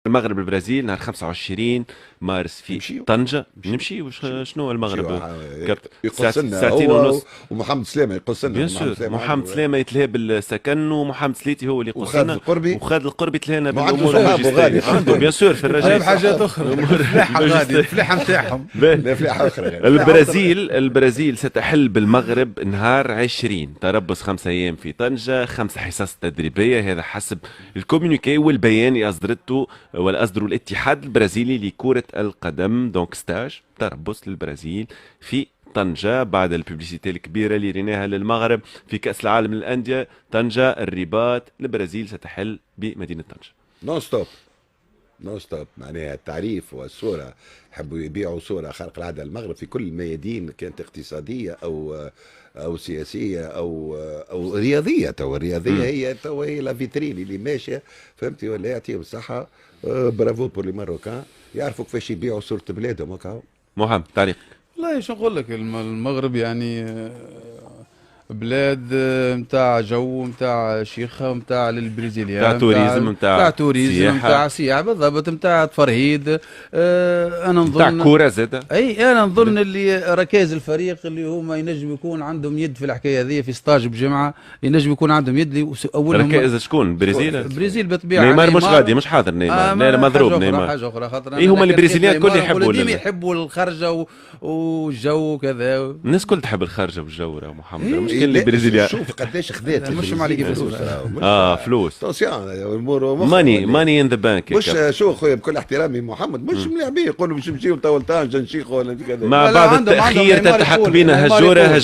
المغرب البرازيل نهار 25 مارس في نمشيو طنجة. نمشي شنو المغرب يقص لنا ساعتين هو ونص. ومحمد سلامه يقص لنا. بيان سور محمد سلامة يتلهى بالسكن، ومحمد سليتي هو اللي يقص وخالد لنا، القربي وخالد القربي تلهينا ما عنده بالامور صحابه غادي اللوجستيه. بيان سور في الرجاء حاجات اخرى الفلاحه غادي الفلاحه نتاعهم. لا فلاحه اخرى. البرازيل ستحل بالمغرب نهار 20، تربص 5 أيام في طنجة، 5 حصص تدريبية، هذا حسب الكوميونيكي والبيان اللي أصدرته ولا أصدروا الاتحاد البرازيلي لكرة القدم. دونك ستاج تربص للبرازيل في طنجة بعد الببليسيتي الكبيرة اللي ريناها للمغرب في كأس العالم للأندية. طنجة، الرباط، البرازيل ستحل بمدينة طنجة. نون ستوب نون ستوب، معناها التعريف والصورة يحبوا يبيعوا صورة خارق العادة. المغرب في كل الميادين كانت اقتصادية أو سياسية أو رياضية. الرياضية هي لا فيترين اللي ماشية، فهمتي ولا؟ يعطيهم الصحة. برافو بور لي ماروكان، يعرفوا كيفاش يبيعوا صورة بلادهم. هكا محمد تعليق. والله شو نقول لك، المغرب يعني بلاد نتاع جو، نتاع شيخه، نتاع للبرازيليان، نتاع توريزم، نتاع توريزم، نتاع سياحه بالضبط، نتاع تفرهيد. انا نظن نتاع كوره زاده. اي انا نظن اللي ركائز الفريق اللي هما ينجم يكون عندهم يد في الحكايه هذه، في ستاج بجمعه ينجم يكون عندهم يد. اولهم ركائز شكون؟ برازيل بالطبيعه. نيمار مش غادي، مش حاضر نيمار. لا مضروب نيمار. حاجه اخرى خاطر هما البرازيليين الكل يحبوا ديما يحبوا الخرجه والجو وكذا. الناس كل تحب الخرجه والجو. راه محمد مش كان البرازيليان. شوف قداش خذات مش عليك فلوس. فلوس. اتونسيون ماني ان ذا بانك. مش شو خويا بكل احترامي محمد، مش ملاعبين يقولوا باش نمشيو تو لطنجه نشيخوا ولا كذا. مع بعض التاخير تلتحق بنا هجوره